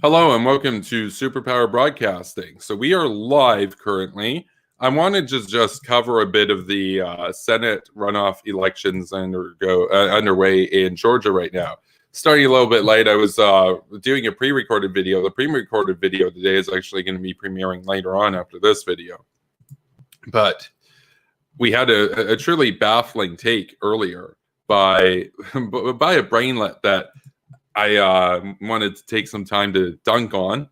Hello and welcome to Superpower Broadcasting. So we are live currently. I wanted to just cover a bit of the Senate runoff elections underway in Georgia right now. Starting a little bit late, I was doing a pre-recorded video. The pre-recorded video today is actually going to be premiering later on after this video. But we had a truly baffling take earlier by a brainlet that I wanted to take some time to dunk on.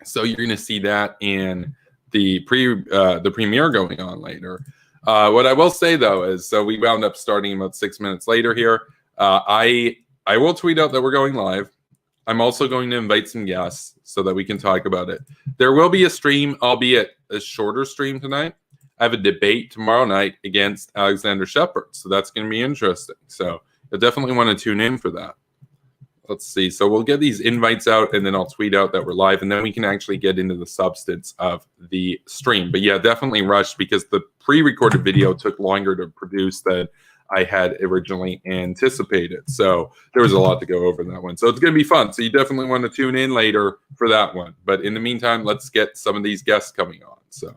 So you're going to see that in the premiere going on later. What I will say though is, so we wound up starting about 6 minutes later here. I will tweet out that we're going live. I'm also going to invite some guests so that we can talk about it. There will be a stream, albeit a shorter stream tonight. I have a debate tomorrow night against Alexander Shepard, so that's going to be interesting. So you'll definitely want to tune in for that. Let's see. So we'll get these invites out and then I'll tweet out that we're live and then we can actually get into the substance of the stream. But yeah, definitely rushed because the pre-recorded video took longer to produce than I had originally anticipated. So there was a lot to go over in that one. So it's going to be fun. So you definitely want to tune in later for that one. But in the meantime, let's get some of these guests coming on. So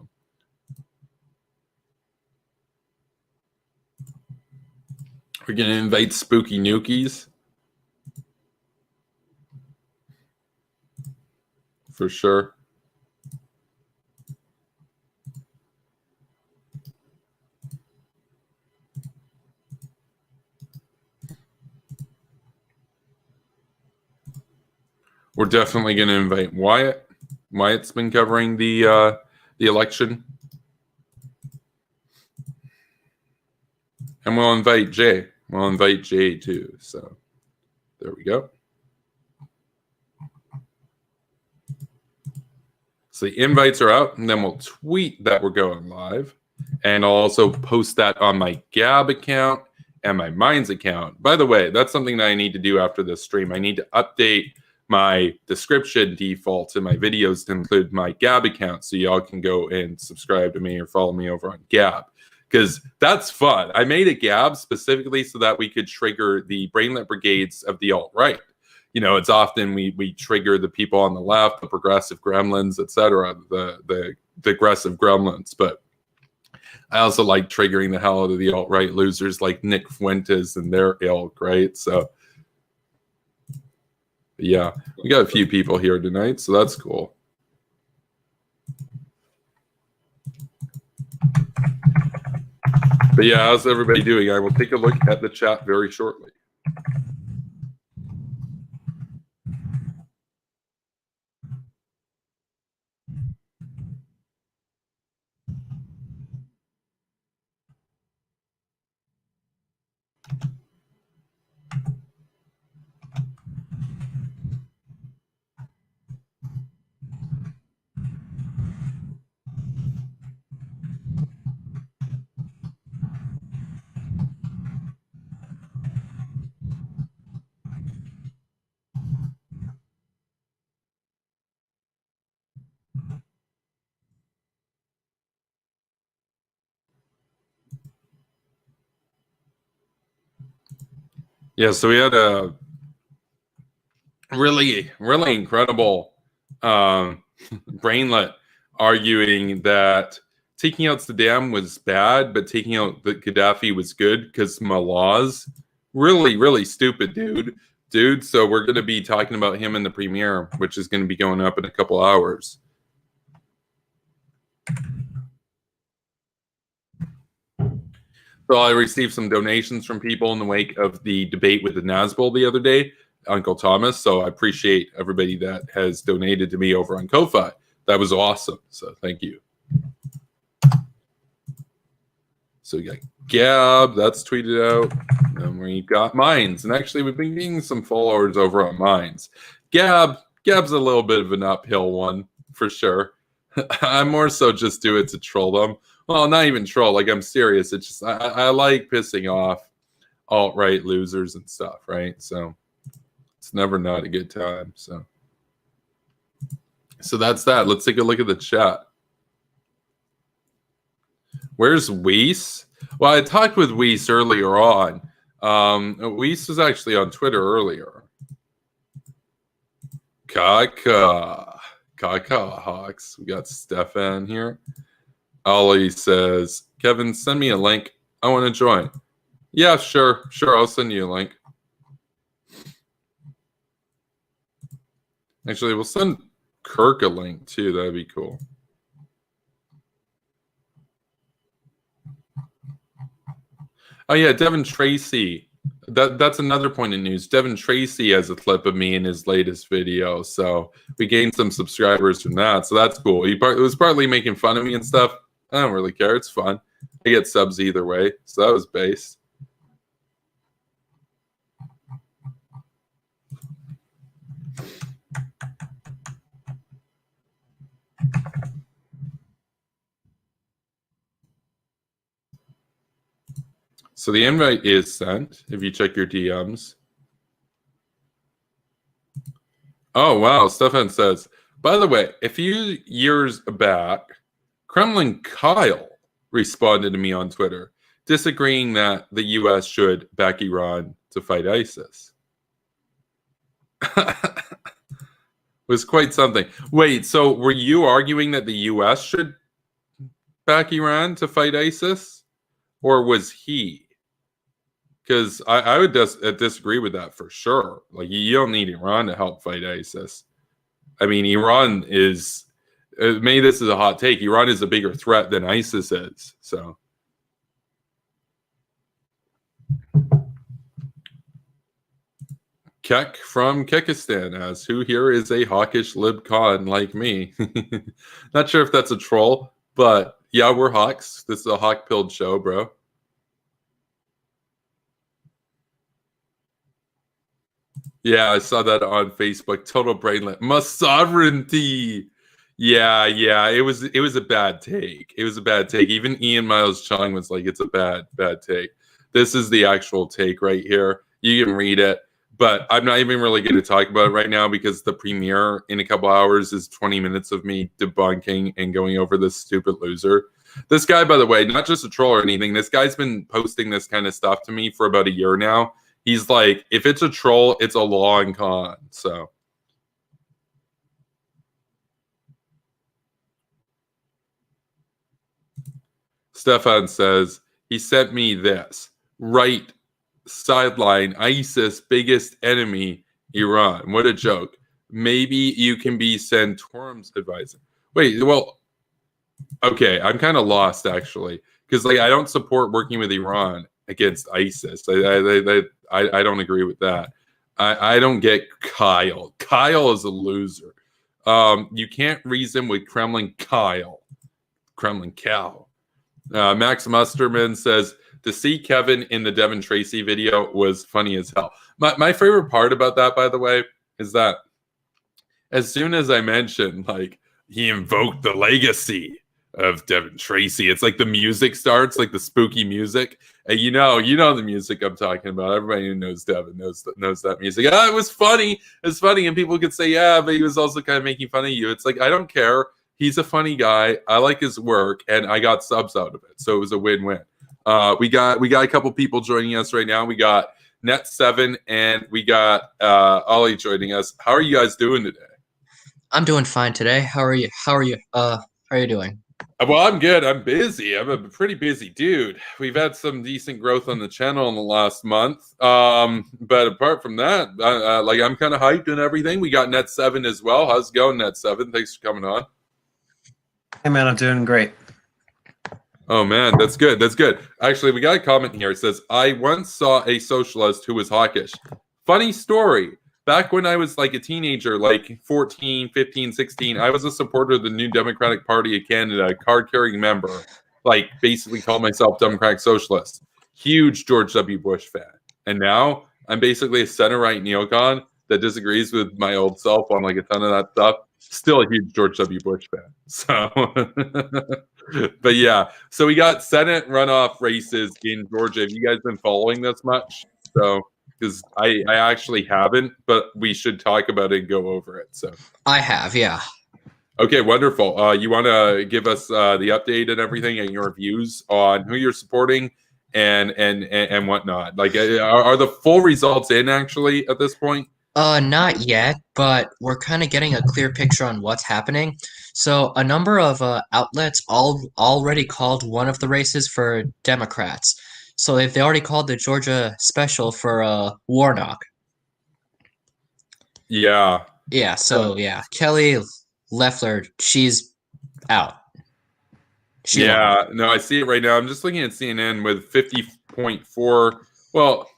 we're going to invite Spooky Nukies. For sure. We're definitely going to invite Wyatt. Wyatt's been covering the election. And we'll invite Jay. We'll invite Jay too. So there we go. So the invites are out, and then we'll tweet that we're going live. And I'll also post that on my Gab account and my Minds account. By the way, that's something that I need to do after this stream. I need to update my description defaults in my videos to include my Gab account so y'all can go and subscribe to me or follow me over on Gab. Because that's fun. I made a Gab specifically so that we could trigger the brainlet brigades of the alt-right. You know, it's often we trigger the people on the left, the progressive gremlins, etc., the aggressive gremlins. But I also like triggering the hell out of the alt-right losers like Nick Fuentes and their ilk, right? So, yeah, we got a few people here tonight, so that's cool. But yeah, how's everybody doing? I will take a look at the chat very shortly. Yeah, so we had a really incredible brainlet arguing that taking out Saddam was bad, but taking out the Gaddafi was good because Malaz. Really stupid, dude. So we're going to be talking about him in the premiere, which is going to be going up in a couple hours. So I received some donations from people in the wake of the debate with the Nazbol the other day, Uncle Thomas. So I appreciate everybody that has donated to me over on Ko-Fi. That was awesome. So thank you. So we got Gab, that's tweeted out. And we've got Minds. And actually, we've been getting some followers over on Minds. Gab's a little bit of an uphill one, for sure. I more so just do it to troll them. Well, not even troll. Like, I'm serious. It's just I like pissing off alt-right losers and stuff, right? So it's never not a good time. So that's that. Let's take a look at the chat. Where's Weiss? Well, I talked with Weiss earlier on. Weiss was actually on Twitter earlier. Kaka Hawks. We got Stefan here. Ollie says, Kevin, send me a link. I want to join. Yeah, sure. I'll send you a link. Actually, we'll send Kirk a link too. That'd be cool. Oh yeah, Devin Tracy. That's another point in news. Devin Tracy has a clip of me in his latest video, so we gained some subscribers from that. So that's cool. It was partly making fun of me and stuff. I don't really care. It's fun. I get subs either way, so that was base. So the invite is sent, if you check your DMs. Oh, wow. Stefan says, by the way, a few years back, Kremlin Kyle responded to me on Twitter, disagreeing that the U.S. should back Iran to fight ISIS. Was quite something. Wait, so were you arguing that the U.S. should back Iran to fight ISIS? Or was he? Because I would disagree with that for sure. Like, you don't need Iran to help fight ISIS. I mean, Iran is, maybe this is a hot take, Iran is a bigger threat than ISIS is. So, Kek from Kekistan asks, who here is a hawkish libcon like me? Not sure if that's a troll, but yeah, we're hawks. This is a hawk-pilled show, bro. Yeah, I saw that on Facebook. Total brainlet. My sovereignty. Yeah. It was a bad take. It was a bad take. Even Ian Miles Chung was like, it's a bad take. This is the actual take right here. You can read it, but I'm not even really going to talk about it right now because the premiere in a couple hours is 20 minutes of me debunking and going over this stupid loser. This guy, by the way, not just a troll or anything. This guy's been posting this kind of stuff to me for about a year now. He's like, if it's a troll, it's a long con. So, Stefan says, he sent me this. Right sideline, ISIS biggest enemy, Iran. What a joke. Maybe you can be Santorum's advisor. Wait, well, okay, I'm kind of lost actually. Because like I don't support working with Iran against ISIS. I don't agree with that. I don't get Kyle. Kyle is a loser. You can't reason with Kremlin Kyle. Kremlin cow. Max Musterman says, to see Kevin in the Devin Tracy video was funny as hell. My favorite part about that, by the way, is that as soon as I mentioned, like, he invoked the legacy of Devin Tracy, it's like the music starts, like the spooky music. And you know the music I'm talking about. Everybody who knows Devin knows that music. It was funny. It's funny, and people could say, yeah, but he was also kind of making fun of you. It's like, I don't care. He's a funny guy. I like his work, and I got subs out of it, so it was a win-win. We got a couple people joining us right now. We got Net7 and we got Ollie joining us. How are you guys doing today? I'm doing fine today. How are you? How are you doing? Well, I'm good. I'm busy. I'm a pretty busy dude. We've had some decent growth on the channel in the last month. But apart from that, like, I'm kind of hyped and everything. We got Net7 as well. How's it going, Net7? Thanks for coming on. Hey, man, I'm doing great. Oh, man, that's good. That's good. Actually, we got a comment here. It says, I once saw a socialist who was hawkish. Funny story. Back when I was like a teenager, like 14, 15, 16, I was a supporter of the New Democratic Party of Canada, a card-carrying member, like basically called myself Democratic Socialist. Huge George W. Bush fan. And now I'm basically a center-right neocon that disagrees with my old self on like a ton of that stuff. Still a huge George W. Bush fan. So, but yeah. So we got Senate runoff races in Georgia. Have you guys been following this much? So, because I actually haven't, but we should talk about it and go over it. So I have, yeah. Okay, wonderful. You want to give us the update and everything and your views on who you're supporting and whatnot? Like, are the full results in actually at this point? Not yet, but we're kind of getting a clear picture on what's happening. So a number of outlets already called one of the races for Democrats. So they already called the Georgia special for Warnock. Yeah. Yeah, so yeah, Kelly Loeffler, she's out. She won. Yeah, no, I see it right now. I'm just looking at CNN with 50.4. Well,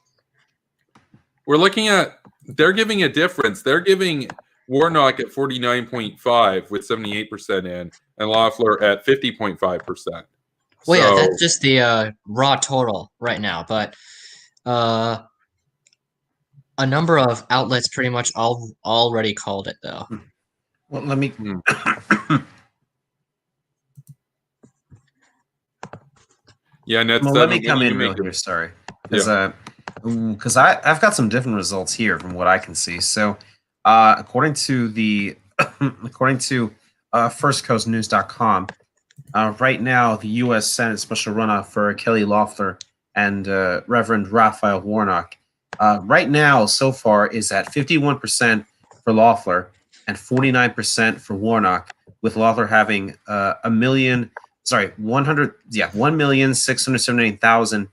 we're looking at they're giving a difference. They're giving Warnock at 49.5 with 78% in, and Loeffler at 50.5%. Well, yeah, So that's just the raw total right now, but uh, a number of outlets pretty much already called it though. Well, let me. yeah, Ned, Well, let me come in real make here. Sorry, Yeah. because I've got some different results here from what I can see. So, according to the according to FirstCoastNews.com, right now the U.S. Senate special runoff for Kelly Loeffler and Reverend Raphael Warnock, right now so far is at 51% for Loeffler and 49% for Warnock, with Loeffler having 1,679,000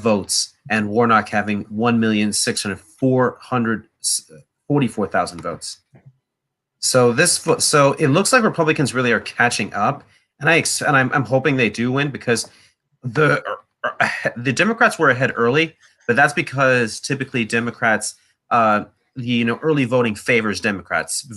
votes, and Warnock having 1,644,000 votes. So it looks like Republicans really are catching up, and I'm hoping they do win, because the Democrats were ahead early, but that's because typically Democrats, early voting favors Democrats.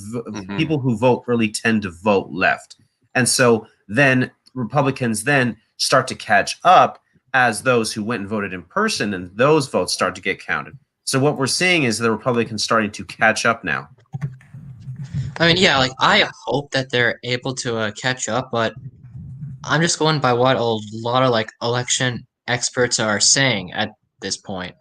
People who vote early tend to vote left, and so then Republicans then start to catch up as those who went and voted in person, and those votes start to get counted. So what we're seeing is the Republicans starting to catch up now. I mean, yeah, like I hope that they're able to catch up, but I'm just going by what a lot of like election experts are saying at this point.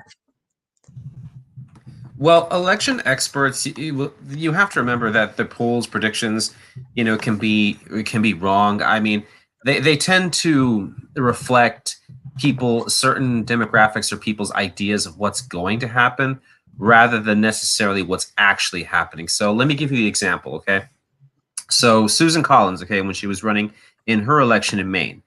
Well, election experts, you have to remember that the polls predictions, can be wrong. I mean, they tend to reflect certain demographics or people's ideas of what's going to happen, rather than necessarily what's actually happening. So let me give you the example, okay? So Susan Collins, okay, when she was running in her election in Maine,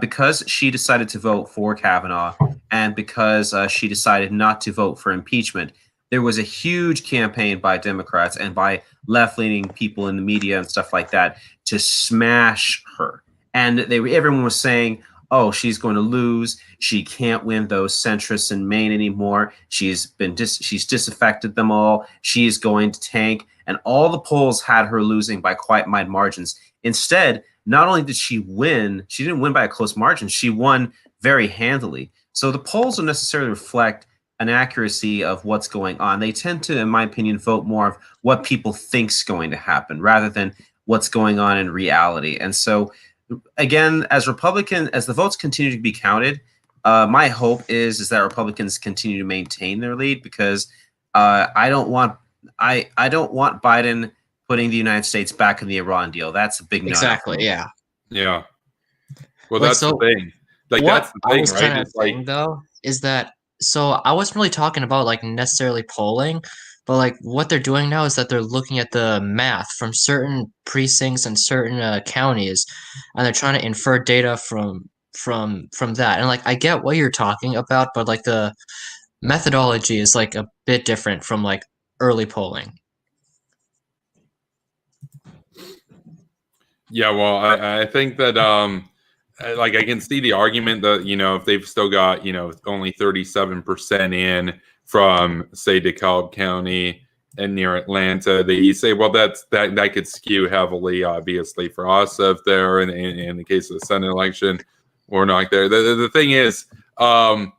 because she decided to vote for Kavanaugh, and because she decided not to vote for impeachment, there was a huge campaign by Democrats and by left-leaning people in the media and stuff like that to smash her. And everyone was saying, oh, she's going to lose. She can't win those centrists in Maine anymore. She's disaffected them all. She is going to tank. And all the polls had her losing by quite wide margins. Instead, not only did she win, she didn't win by a close margin. She won very handily. So the polls don't necessarily reflect an accuracy of what's going on. They tend to, in my opinion, vote more of what people think's going to happen rather than what's going on in reality. And so, again, as the votes continue to be counted, my hope is that Republicans continue to maintain their lead, because I don't want Biden putting the United States back in the Iran deal. That's a big no. Exactly. Yeah. Yeah. Well, that's the thing. Like, what that's the thing, I was right? kind of saying, though, is that I wasn't really talking about like necessarily polling, but like what they're doing now is that they're looking at the math from certain precincts and certain counties, and they're trying to infer data from that. And like I get what you're talking about, but like the methodology is like a bit different from like early polling. Yeah, well, I think that like I can see the argument that if they've still got only 37% in from say DeKalb County and near Atlanta, that you say, well, that could skew heavily, obviously, for us if they're in the case of the Senate election or not there. The thing is, I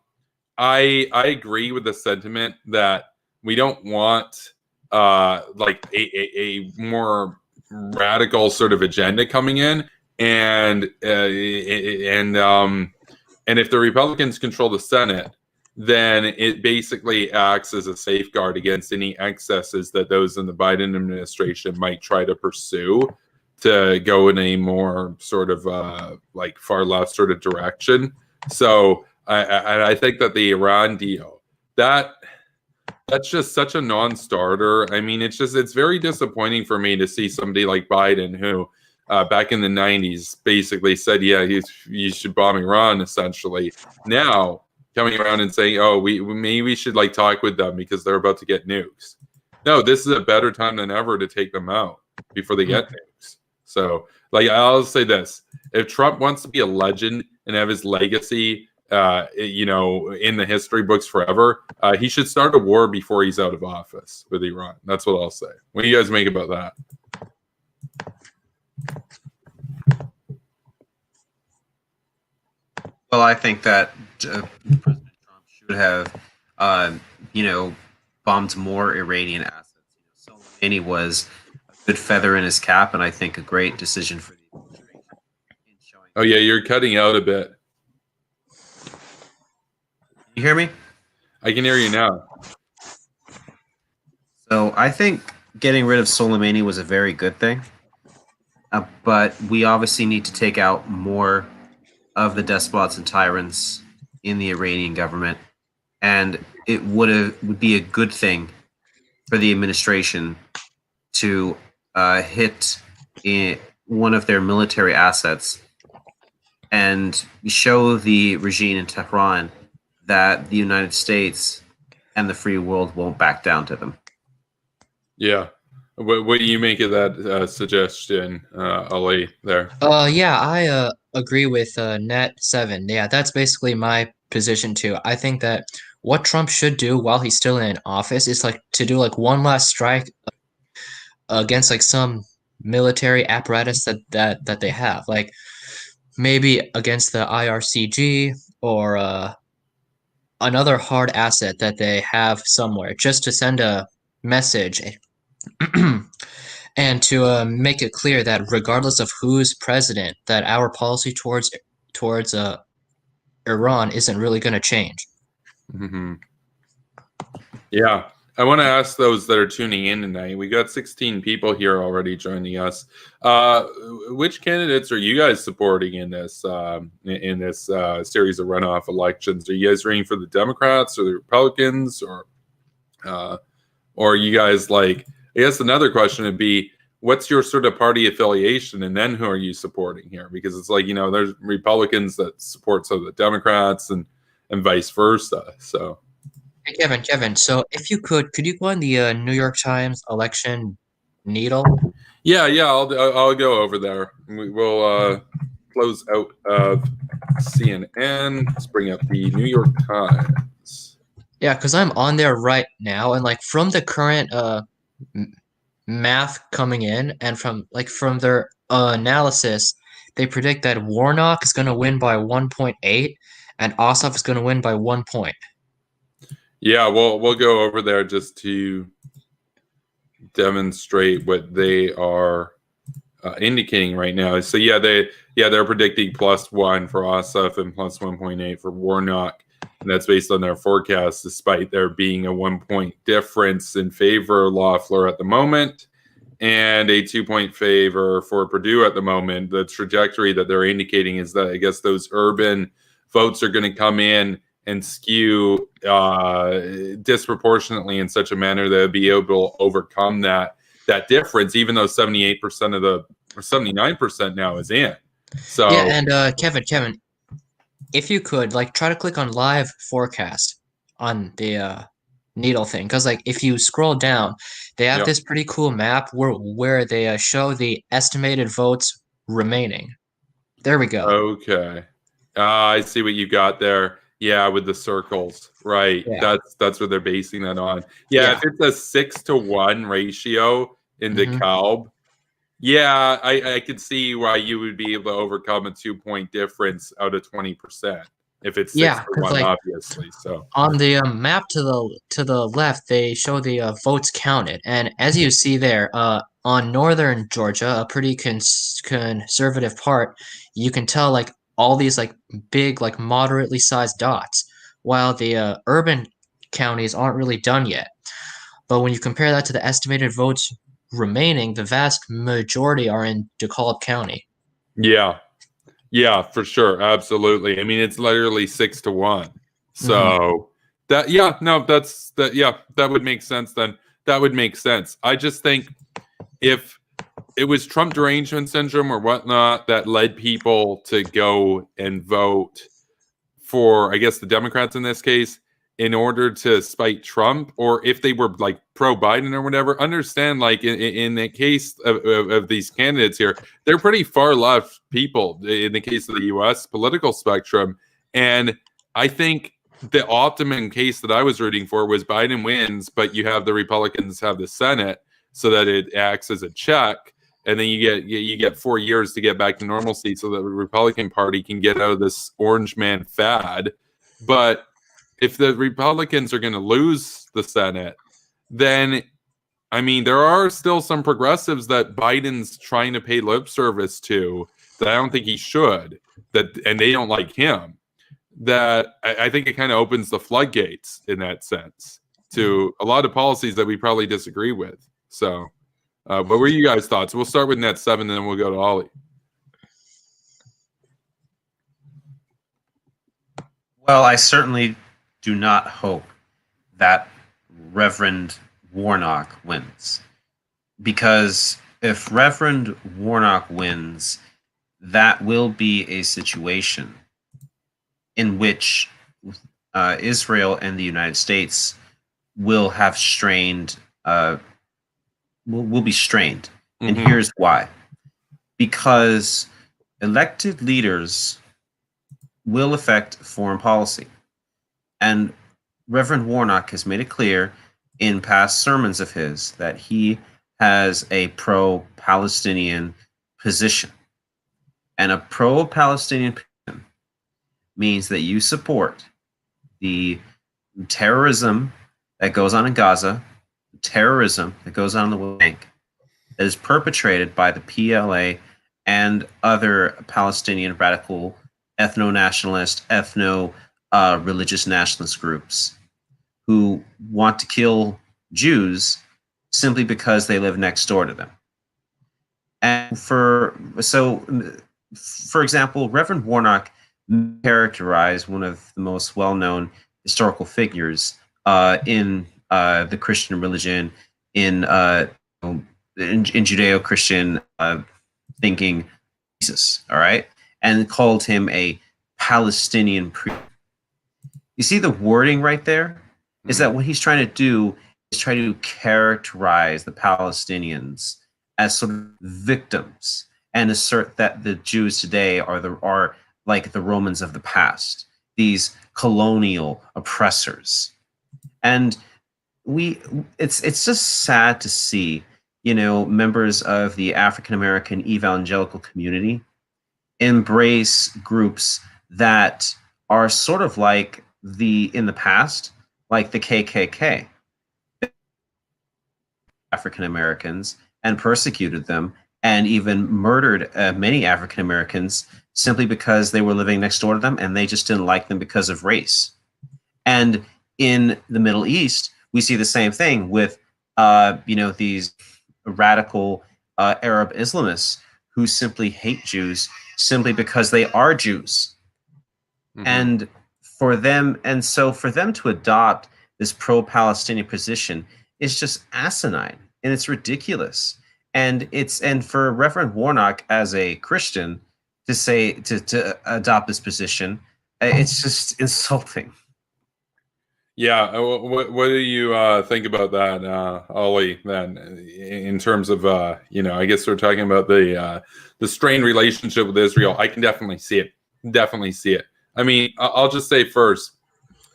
agree with the sentiment that we don't want like a more radical sort of agenda coming in, and if the Republicans control the Senate, then it basically acts as a safeguard against any excesses that those in the Biden administration might try to pursue to go in a more sort of like far left sort of direction. So I think that the Iran deal, that that's just such a non-starter. I mean, it's very disappointing for me to see somebody like Biden, who back in the 90s basically said, yeah, you should bomb Iran, essentially. Now coming around and saying, oh, maybe we should like talk with them because they're about to get nukes. No, this is a better time than ever to take them out before they get nukes. So, like, I'll say this: if Trump wants to be a legend and have his legacy, in the history books forever, he should start a war before he's out of office with Iran. That's what I'll say. What do you guys make about that? Well, I think that President Trump should have, bombed more Iranian assets. Soleimani was a good feather in his cap, and I think a great decision for the administration. Oh yeah, you're cutting out a bit. You hear me? I can hear you now. So I think getting rid of Soleimani was a very good thing, but we obviously need to take out more of the despots and tyrants in the Iranian government, and it would be a good thing for the administration to hit one of their military assets and show the regime in Tehran that the United States and the free world won't back down to them. Yeah. What do you make of that suggestion, Ali, there? Yeah, I agree with Net7. Yeah, that's basically my position too. I think that what Trump should do while he's still in office is like to do like one last strike against like some military apparatus that they have. Like maybe against the IRCG or another hard asset that they have somewhere, just to send a message and to make it clear that regardless of who's president, that our policy towards Iran isn't really going to change. Mm-hmm. Yeah. I want to ask those that are tuning in tonight. We got 16 people here already joining us. Which candidates are you guys supporting in this series of runoff elections? Are you guys rooting for the Democrats or the Republicans, or are you guys like? I guess another question would be, what's your sort of party affiliation, and then who are you supporting here? Because it's like, there's Republicans that support some of the Democrats and vice versa. So. Hey, Kevin. So if you could you go on the New York Times election needle? Yeah. I'll go over there. We'll close out of CNN. Let's bring up the New York Times. Yeah, because I'm on there right now, and like from the current math coming in, and from their analysis, they predict that Warnock is going to win by 1.8, and Ossoff is going to win by 1 point. Yeah, we'll go over there just to demonstrate what they are indicating right now. So they're predicting +1 for Ossoff and +1.8 for Warnock, and that's based on their forecast, despite there being a 1 point difference in favor of Loeffler at the moment and a 2 point favor for Perdue at the moment. The trajectory that they're indicating is that I guess those urban votes are going to come in and skew disproportionately in such a manner that they'll be able to overcome that difference, even though 78% or 79% now is in. So yeah, and Kevin, if you could try to click on live forecast on the needle thing, because if you scroll down, they have this pretty cool map where they show the estimated votes remaining. There we go. Okay, I see what you got there. Yeah, with the circles, right? Yeah. That's what they're basing that on. Yeah, if it's a 6-to-1 ratio in DeKalb, yeah, I could see why you would be able to overcome a 2 point difference out of 20% if it's 6-to-1, obviously. So on the map to the left, they show the votes counted, and as you see there, on northern Georgia, a pretty conservative part, you can tell all these big moderately sized dots, while the urban counties aren't really done yet. But when you compare that to the estimated votes remaining, the vast majority are in DeKalb County. Yeah, for sure, absolutely. I mean, it's literally 6-to-1. So that would make sense then. That would make sense. I just think if it was Trump derangement syndrome or whatnot that led people to go and vote for, I guess, the Democrats in this case, in order to spite Trump, or if they were like pro-Biden or whatever, understand like in the case of these candidates here, they're pretty far left people in the case of the U.S. political spectrum. And I think the optimum case that I was rooting for was Biden wins, but you have the Republicans have the Senate so that it acts as a check. And then you get 4 years to get back to normalcy so that the Republican Party can get out of this orange man fad. But if the Republicans are going to lose the Senate, then, I mean, there are still some progressives that Biden's trying to pay lip service to that I don't think he should, and they don't like him. That I think it kind of opens the floodgates in that sense to a lot of policies that we probably disagree with. So, what were you guys' thoughts? We'll start with Net 7, and then we'll go to Ollie. Well, I certainly do not hope that Reverend Warnock wins. Because if Reverend Warnock wins, that will be a situation in which Israel and the United States will have strained, will be strained. And here's why. Because elected leaders will affect foreign policy. And Reverend Warnock has made it clear in past sermons of his that he has a pro-Palestinian position. And a pro-Palestinian position means that you support the terrorism that goes on in Gaza, the terrorism that goes on in the West Bank, that is perpetrated by the PLA and other Palestinian radical ethno-nationalist, religious nationalist groups who want to kill Jews simply because they live next door to them. And for example, Reverend Warnock characterized one of the most well-known historical figures in the Christian religion, in Judeo-Christian thinking, Jesus, all right? And called him a Palestinian priest. You see the wording right there? Is that what he's trying to do is try to characterize the Palestinians as sort of victims and assert that the Jews today are like the Romans of the past, these colonial oppressors. And it's just sad to see, members of the African American evangelical community embrace groups that are sort of like in the past, like the KKK, African Americans, and persecuted them and even murdered many African Americans simply because they were living next door to them and they just didn't like them because of race. And in the Middle East, we see the same thing with these radical Arab Islamists who simply hate Jews simply because they are Jews. And for them to adopt this pro-Palestinian position is just asinine and it's ridiculous. And for Reverend Warnock as a Christian to adopt this position, it's just insulting. Yeah, what do you think about that, Ollie? Then, in terms of I guess we're talking about the strained relationship with Israel. I can definitely see it. Definitely see it. I mean, I'll just say first,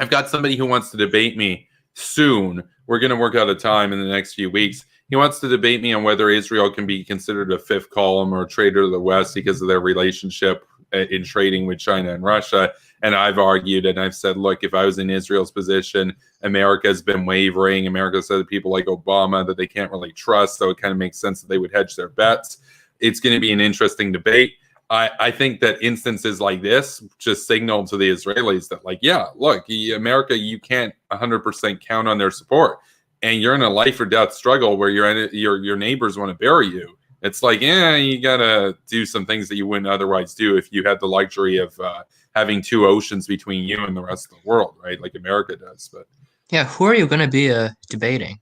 I've got somebody who wants to debate me soon. We're going to work out a time in the next few weeks. He wants to debate me on whether Israel can be considered a fifth column or a traitor to the West because of their relationship in trading with China and Russia. And I've argued and I've said, look, if I was in Israel's position, America has been wavering. America said to people like Obama that they can't really trust. So it kind of makes sense that they would hedge their bets. It's going to be an interesting debate. I think that instances like this just signal to the Israelis that, like, yeah, look, America, you can't 100% count on their support. And you're in a life or death struggle where your neighbors want to bury you. It's like, yeah, you gotta do some things that you wouldn't otherwise do if you had the luxury of having two oceans between you and the rest of the world, right? Like America does. But Yeah, who are you going to be debating?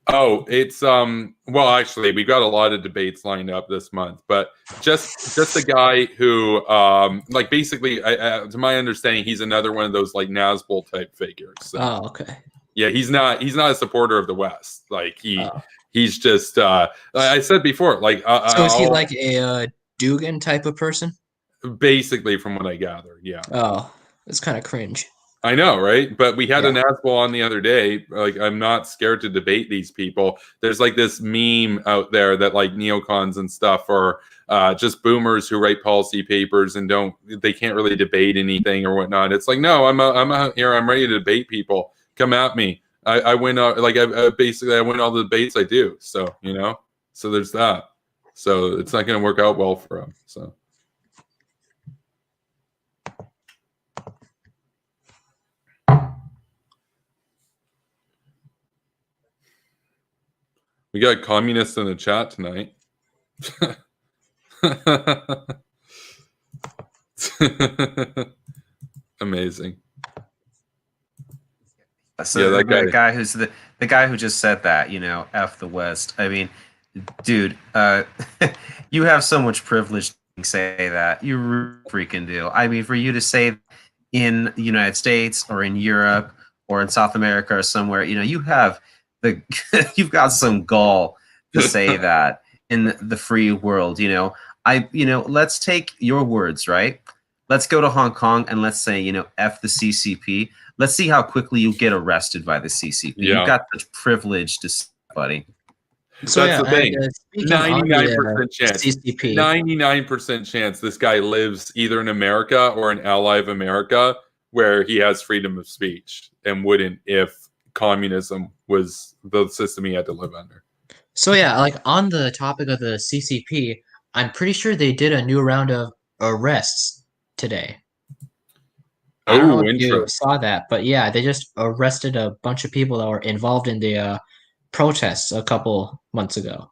oh, it's well, actually, we've got a lot of debates lined up this month, but just a guy who like basically, to my understanding, he's another one of those like Nazbol type figures. So, Oh, okay. yeah, he's not a supporter of the West. Like Oh. he's just I said before, like So is he like a Dugan type of person? basically from what I gather, yeah. Oh, it's kind of cringe. I know, right? But we had Yeah. an Nazbol on the other day. Like, I'm not scared to debate these people. There's like this meme out there that like neocons and stuff are just boomers who write policy papers and they can't really debate anything or whatnot. It's like, no, I'm out here. I'm ready to debate people. Come at me. I win. Basically, I win all the debates I do. So, so there's that. So it's not going to work out well for him. So. We got communists in the chat tonight. Amazing. So yeah, that the guy who's the guy who just said that, F the West. I mean, dude, you have so much privilege to say that. You freaking do. I mean, for you to say in the United States or in Europe or in South America or somewhere, you have you've got some gall to say that in the free world. Let's take your words, right? Let's go to Hong Kong and let's say, F the CCP. Let's see how quickly you get arrested by the CCP. Yeah. You've got such privilege to say, buddy. So that's the thing. 99% chance. CCP. 99% chance this guy lives either in America or an ally of America where he has freedom of speech and wouldn't if communism was the system he had to live under. So yeah, like on the topic of the CCP, I'm pretty sure they did a new round of arrests today. I don't know if you saw that, but yeah, they just arrested a bunch of people that were involved in the protests a couple months ago.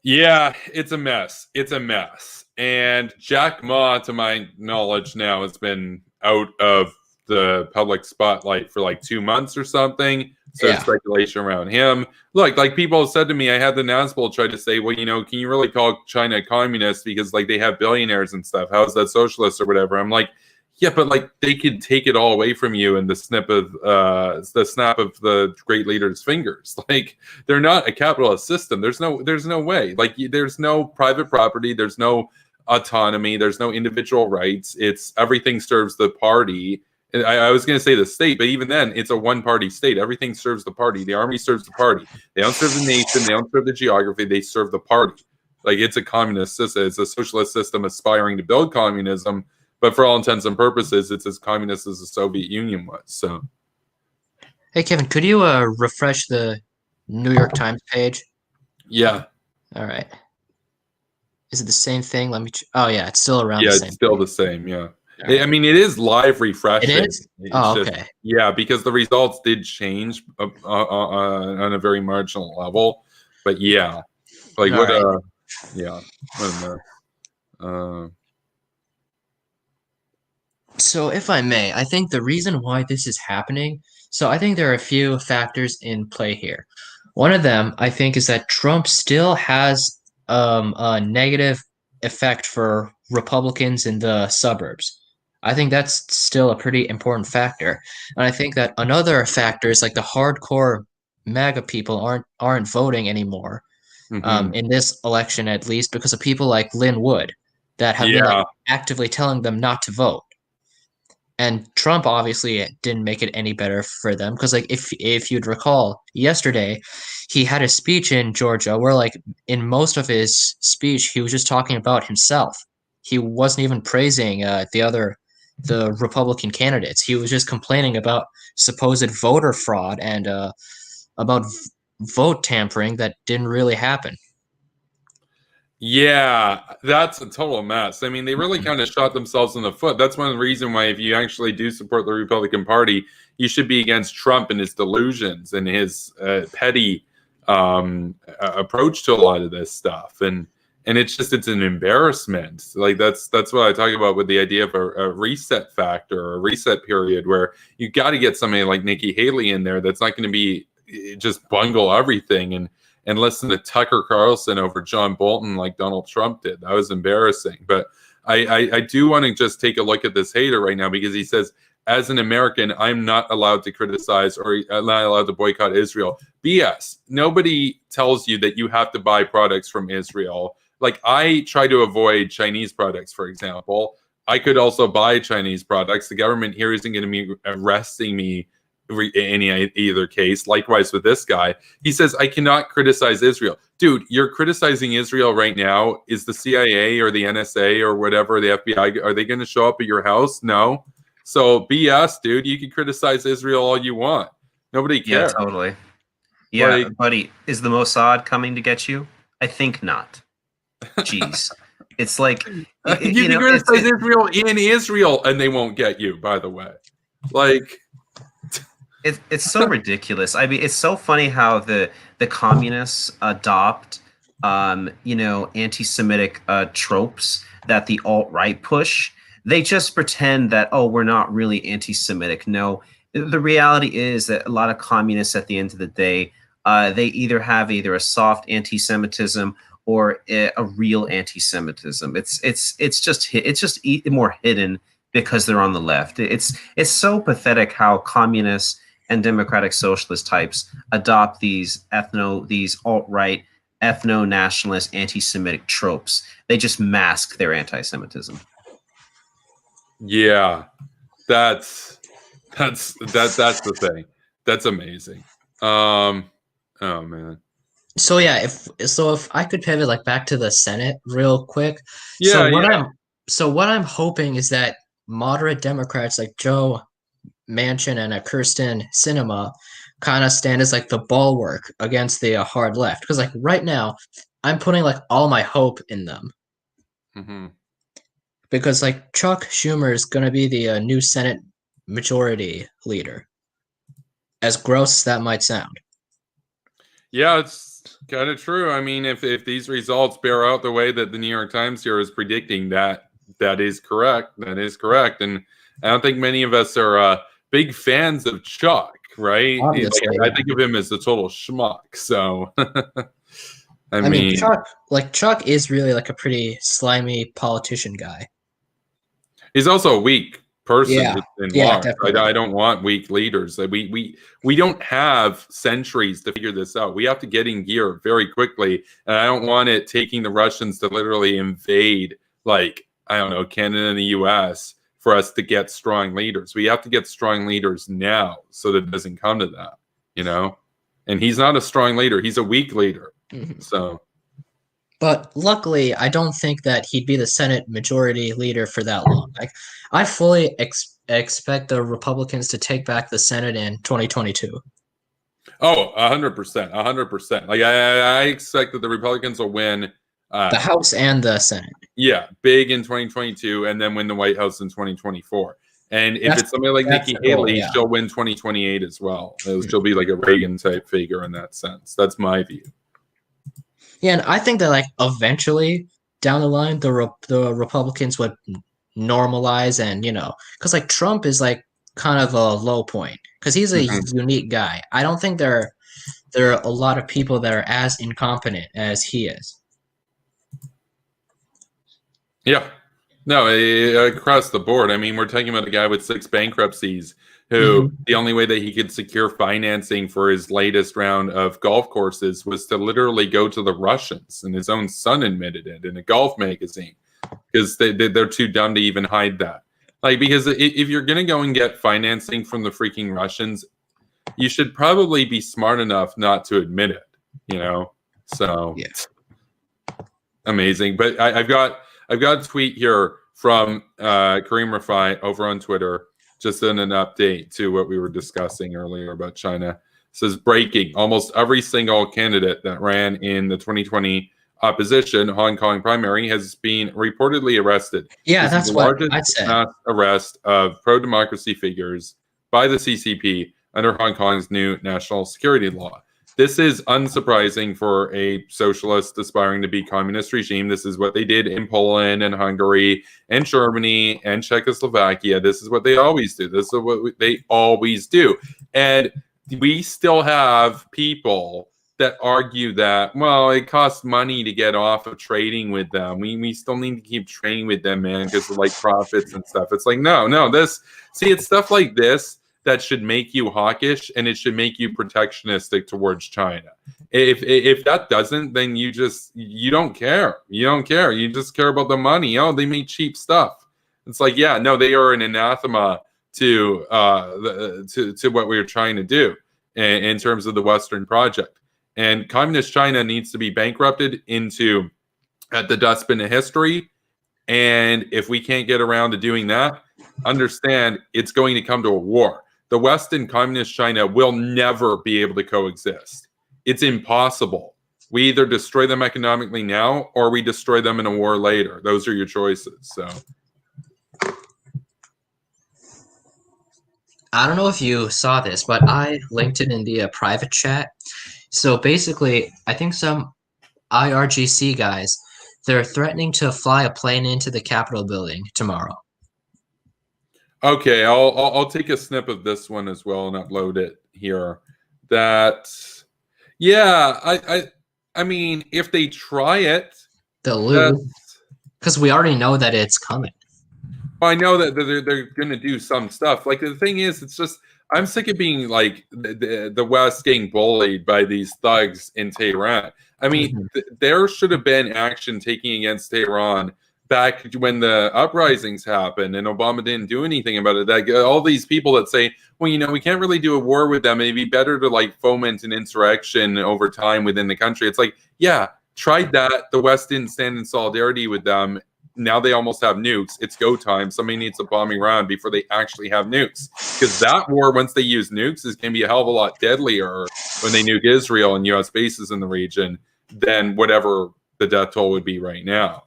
Yeah, it's a mess. It's a mess. And Jack Ma, to my knowledge now, has been out of the public spotlight for like 2 months or something. So there's speculation around him. Look, like people said to me, I had the Nazbol try to say, well, can you really call China communist because like they have billionaires and stuff? How is that socialist or whatever? I'm like, yeah, but like they could take it all away from you in the snap of the great leader's fingers. Like they're not a capitalist system. There's no way. Like there's no private property. There's no autonomy. There's no individual rights. It's everything serves the party. I was going to say the state, but even then, it's a one-party state. Everything serves the party. The army serves the party. They don't serve the nation. They don't serve the geography. They serve the party. Like it's a communist system. It's a socialist system aspiring to build communism, but for all intents and purposes, it's as communist as the Soviet Union was. So, hey Kevin, could you refresh the New York Times page? Yeah. All right. Is it the same thing? Let me. Oh yeah, it's still around. Yeah, the same it's still thing. The same. Yeah. I mean, it is live refreshing. It is? Okay. Yeah, because the results did change on a very marginal level. But yeah, like what? Right. Yeah. What a mess. So, if I may, I think the reason why this is happening. So, I think there are a few factors in play here. One of them, I think, is that Trump still has a negative effect for Republicans in the suburbs. I think that's still a pretty important factor. And I think that another factor is like the hardcore MAGA people aren't voting anymore in this election, at least because of people like Lynn Wood that have been like, actively telling them not to vote. And Trump obviously didn't make it any better for them because like if you'd recall yesterday, he had a speech in Georgia where like in most of his speech, he was just talking about himself. He wasn't even praising the Republican candidates. He was just complaining about supposed voter fraud and about vote tampering that didn't really happen. Yeah, that's a total mess. I mean, they really kind of shot themselves in the foot. That's one of the reasons why if you actually do support the Republican Party, you should be against Trump and his delusions and his petty approach to a lot of this stuff, and it's an embarrassment. Like that's what I talk about with the idea of a reset factor or a reset period, where you got to get somebody like Nikki Haley in there that's not going to be just bungle everything and listen to Tucker Carlson over John Bolton like Donald Trump did. That was embarrassing. But I do want to just take a look at this hater right now, because he says, as an American, I'm not allowed to criticize or not allowed to boycott Israel. BS. Nobody tells you that you have to buy products from Israel. Like, I try to avoid Chinese products, for example. I could also buy Chinese products. The government here isn't going to be arresting me in either case. Likewise with this guy. He says, I cannot criticize Israel. Dude, you're criticizing Israel right now. Is the CIA or the NSA or whatever, the FBI, are they going to show up at your house? No. So BS, dude. You can criticize Israel all you want. Nobody cares. Yeah, totally. Yeah, like, buddy, is the Mossad coming to get you? I think not. Jeez. It's like... you can criticize Israel in Israel and they won't get you, by the way. Like... It's so ridiculous. I mean, it's so funny how the communists adopt, anti-Semitic tropes that the alt-right push. They just pretend that, oh, we're not really anti-Semitic. No, the reality is that a lot of communists, at the end of the day, they either have a soft anti-Semitism or a real anti-Semitism. It's just more hidden because they're on the left. It's so pathetic how communists and democratic socialist types adopt these alt-right, ethno-nationalist, anti-Semitic tropes. They just mask their anti-Semitism. Yeah, that's the thing. That's amazing. Oh man. So yeah, if I could pivot like back to the Senate real quick. Yeah. What I'm hoping is that moderate Democrats like Joe Manchin and Kirsten Sinema kind of stand as like the bulwark against the hard left, because like right now I'm putting like all my hope in them. Mm-hmm. Because like Chuck Schumer is going to be the new Senate majority leader, as gross as that might sound. Yeah, it's kind of true. I mean, if these results bear out the way that the New York Times here is predicting, that is correct. That is correct. And I don't think many of us are big fans of Chuck, right? Obviously, I think of him as a total schmuck. So, I mean, Chuck is really like a pretty slimy politician guy. He's also a weak person. Yeah, I don't want weak leaders. We don't have centuries to figure this out. We have to get in gear very quickly, and I don't want it taking the Russians to literally invade, like, I don't know, Canada and the U.S. for us to get strong leaders. We have to get strong leaders now so that it doesn't come to that, And he's not a strong leader. He's a weak leader. Mm-hmm. So. But luckily, I don't think that he'd be the Senate majority leader for that long. Like, I fully expect the Republicans to take back the Senate in 2022. Oh, 100%, 100%. Like, I expect that the Republicans will win the House and the Senate. Yeah, big in 2022, and then win the White House in 2024. And if it's somebody like Nikki Haley, she'll win 2028 as well. She'll be like a Reagan type figure in that sense. That's my view. Yeah, and I think that like eventually down the line, the Republicans would normalize, and because like Trump is like kind of a low point because he's a unique guy. I don't think there are a lot of people that are as incompetent as he is. Yeah, no, across the board. I mean, we're talking about a guy with 6 bankruptcies who the only way that he could secure financing for his latest round of golf courses was to literally go to the Russians, and his own son admitted it in a golf magazine because they're too dumb to even hide that. Like, because if you're going to go and get financing from the freaking Russians, you should probably be smart enough not to admit it, So, yeah. Amazing. But I've got a tweet here from Kareem Rafai over on Twitter, just in an update to what we were discussing earlier about China. It says, breaking, almost every single candidate that ran in the 2020 opposition Hong Kong primary has been reportedly arrested. Yeah, this that's is the what largest I'd say. Mass arrest of pro-democracy figures by the CCP under Hong Kong's new national security law. This is unsurprising for a socialist aspiring to be communist regime. This is what they did in Poland and Hungary and Germany and Czechoslovakia. This is what they always do. This is what they always do. And we still have people that argue that, well, it costs money to get off of trading with them. We still need to keep trading with them, man, because of like profits and stuff. It's like, no, it's stuff like this that should make you hawkish, and it should make you protectionistic towards China. If that doesn't, then you don't care. You don't care. You just care about the money. Oh, they make cheap stuff. It's like, yeah, no, they are an anathema to what we're trying to do in terms of the Western project. And communist China needs to be bankrupted into at the dustbin of history. And if we can't get around to doing that, understand it's going to come to a war. The West and communist China will never be able to coexist. It's impossible. We either destroy them economically now or we destroy them in a war later. Those are your choices. So I don't know if you saw this, but I linked it in the private chat. So basically, I think some IRGC guys, they're threatening to fly a plane into the Capitol building tomorrow. okay, I'll take a snip of this one as well and upload it here. That, yeah, I mean, if they try it, They'll lose because we already know that it's coming. I know that they're going to do some stuff. Like, the thing is, it's just, I'm sick of being like the West getting bullied by these thugs in Tehran. I mean, there should have been action taken against Tehran back when the uprisings happened, and Obama didn't do anything about it. Like, all these people that say, well, we can't really do a war with them. It'd be better to like foment an insurrection over time within the country. It's like, yeah, tried that. The West didn't stand in solidarity with them. Now they almost have nukes. It's go time. Somebody needs to bomb Iran before they actually have nukes. Because that war, once they use nukes, is going to be a hell of a lot deadlier when they nuke Israel and U.S. bases in the region than whatever the death toll would be right now.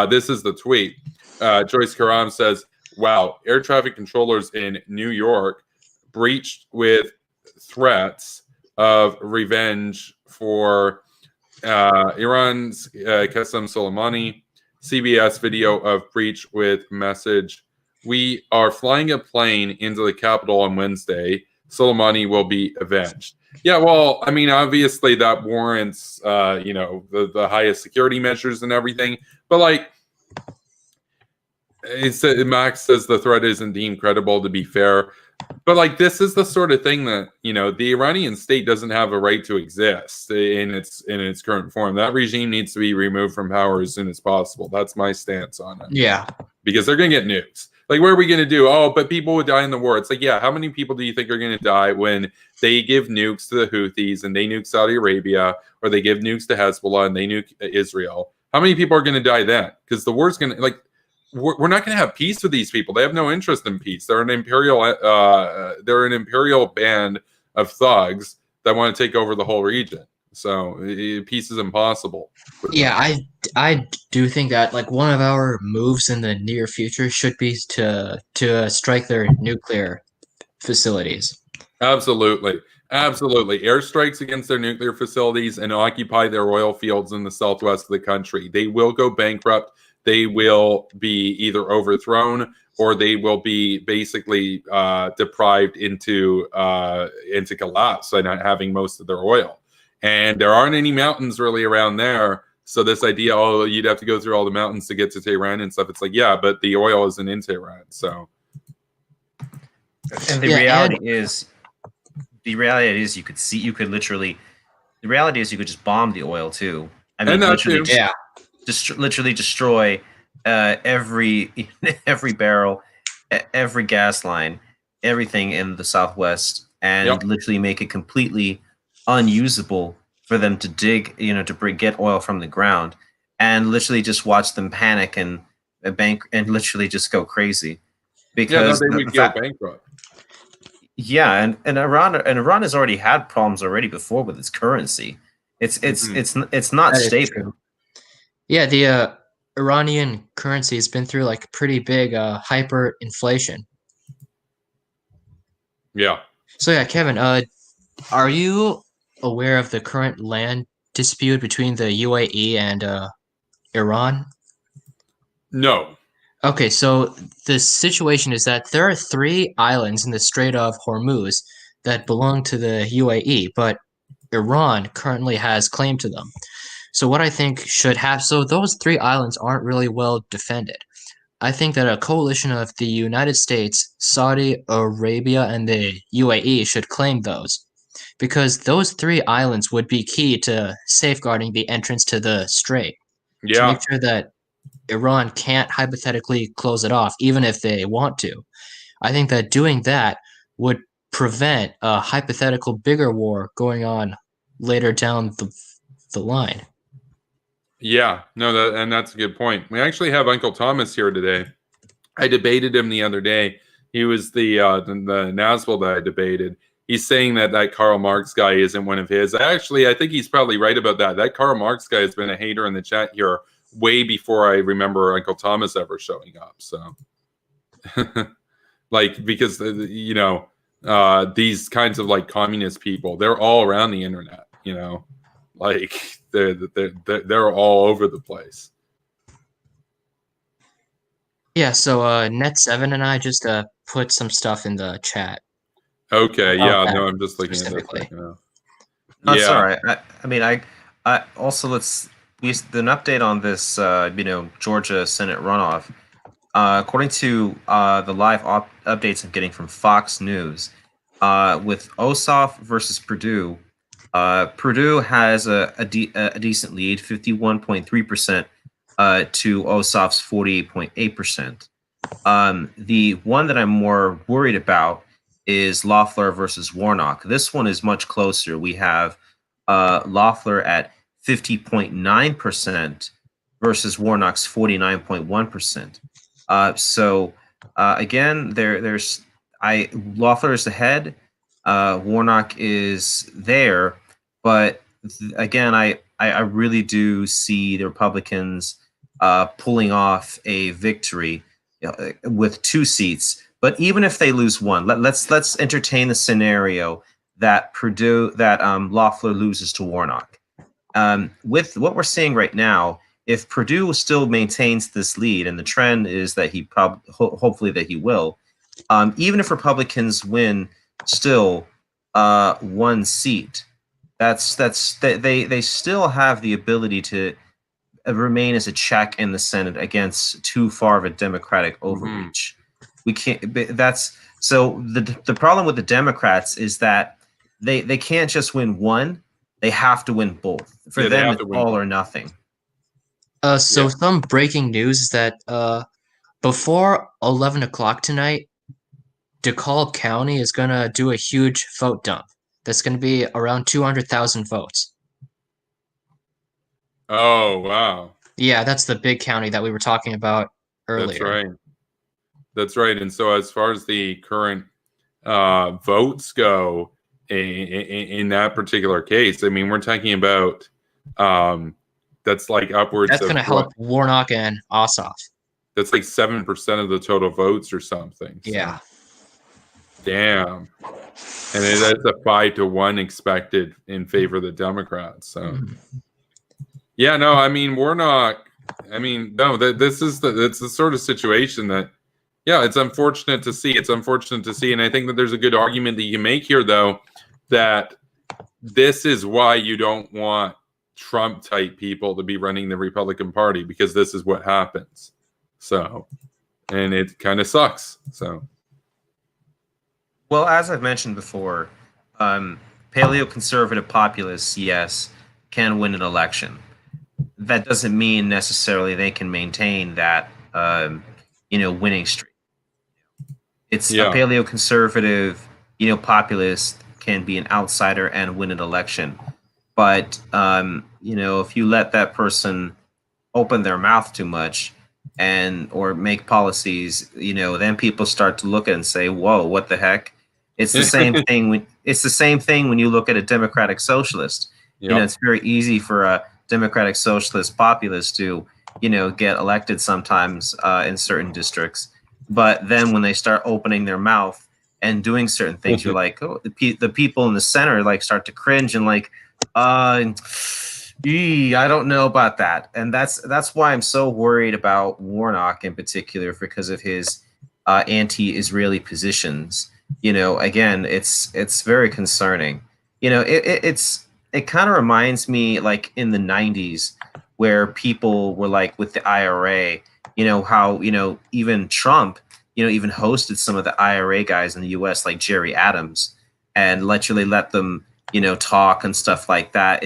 This is the tweet. Joyce Karam says, wow, air traffic controllers in New York breached with threats of revenge for Iran's Qasem Soleimani. CBS video of breach with message. We are flying a plane into the Capitol on Wednesday. Soleimani will be avenged. Yeah, well, I mean, obviously that warrants, the highest security measures and everything. But like, Max says the threat isn't deemed credible, to be fair. But like, this is the sort of thing that, the Iranian state doesn't have a right to exist in its current form. That regime needs to be removed from power as soon as possible. That's my stance on it. Yeah. Because they're going to get nukes. Like, what are we going to do? Oh, but people would die in the war. It's like, yeah, how many people do you think are going to die when they give nukes to the Houthis and they nuke Saudi Arabia, or they give nukes to Hezbollah and they nuke Israel? How many people are going to die then? Because the war's going to, like, we're not going to have peace with these people. They have no interest in peace. They're an imperial band of thugs that want to take over the whole region. So peace is impossible. Yeah, I do think that like one of our moves in the near future should be to strike their nuclear facilities. Absolutely. Airstrikes against their nuclear facilities and occupy their oil fields in the southwest of the country. They will go bankrupt. They will be either overthrown or they will be basically deprived into collapse by not having most of their oil. And there aren't any mountains really around there. So this idea, oh, you'd have to go through all the mountains to get to Tehran and stuff. It's like, yeah, but the oil isn't in Tehran. So, and the reality is you could just bomb the oil too. I mean, literally destroy every barrel, every gas line, everything in the Southwest, and literally make it completely unusable for them to dig, to get oil from the ground, and literally just watch them panic and literally just go crazy because they would go bankrupt. Yeah, and Iran has already had problems already before with its currency. It's not stable. Yeah, the Iranian currency has been through like pretty big hyperinflation. Yeah. So yeah, Kevin, are you aware of the current land dispute between the UAE and Iran? No. Okay, so the situation is that there are three islands in the Strait of Hormuz that belong to the UAE, but Iran currently has claim to them. So what I think should have, so those three islands aren't really well defended. I think that a coalition of the United States, Saudi Arabia, and the UAE should claim those, because those three islands would be key to safeguarding the entrance to the strait, to make Yeah. sure that Iran can't hypothetically close it off, even if they want to. I think that doing that would prevent a hypothetical bigger war going on later down the line. Yeah. No, and that's a good point. We actually have Uncle Thomas here today. I debated him the other day. He was the Naswell that I debated. He's saying that Karl Marx guy isn't one of his. I think he's probably right about that. That Karl Marx guy has been a hater in the chat here way before I remember Uncle Thomas ever showing up. So, like, because these kinds of like communist people, they're all around the internet. Like they're all over the place. Yeah, so Net7 and I just put some stuff in the chat. Okay, about yeah, that no, I'm just looking at this specifically. right now. That's Yeah. all right. I mean, I also let's use an update on this. Georgia Senate runoff. According to the live updates I'm getting from Fox News, with Ossoff versus Purdue, Purdue has a decent lead, 51.3% to Ossoff's 48.8%. The one that I'm more worried about is Loeffler versus Warnock. This one is much closer. We have Loeffler at 50.9% versus Warnock's 49.1%. So again, there's Loeffler is ahead. Warnock is there, but again, I really do see the Republicans pulling off a victory with 2 seats. But even if they lose one, let's entertain the scenario that Loeffler loses to Warnock. With what we're seeing right now, if Purdue still maintains this lead, and the trend is that he hopefully that he will, even if Republicans win still 1 seat, they still have the ability to remain as a check in the Senate against too far of a Democratic overreach. We can't. That's so the problem with the Democrats is that they can't just win one; they have to win both. For them, it's all or nothing. So some breaking news is that before 11 o'clock tonight, DeKalb County is gonna do a huge vote dump. That's gonna be around 200,000 votes. Oh, wow. Yeah, that's the big county that we were talking about earlier. That's right. And so as far as the current votes go in that particular case, I mean, we're talking about that's like upwards That's going to help Warnock and Ossoff. That's like 7% of the total votes or something. So. Yeah. Damn. And that's a 5-1 expected in favor of the Democrats. So, yeah, no, I mean, Warnock. I mean, no, it's the sort of situation that, yeah, it's unfortunate to see. And I think that there's a good argument that you can make here, though, that this is why you don't want Trump-type people to be running the Republican Party, because this is what happens. So, and it kind of sucks. So. Well, as I've mentioned before, paleoconservative populists, yes, can win an election. That doesn't mean necessarily they can maintain that, winning streak. It's a paleoconservative, populist can be an outsider and win an election. But, if you let that person open their mouth too much or make policies, then people start to look at it and say, whoa, what the heck? It's the same thing. It's the same thing when you look at a democratic socialist. Yep. It's very easy for a democratic socialist populist to, get elected sometimes in certain districts. But then when they start opening their mouth and doing certain things, you're like, oh, the people in the center like start to cringe and like, I don't know about that. And that's why I'm so worried about Warnock in particular, because of his anti-Israeli positions. Again, it's very concerning. It kind of reminds me like in the 90s where people were like with the IRA, how, even Trump, even hosted some of the IRA guys in the US like Jerry Adams and literally let them, talk and stuff like that.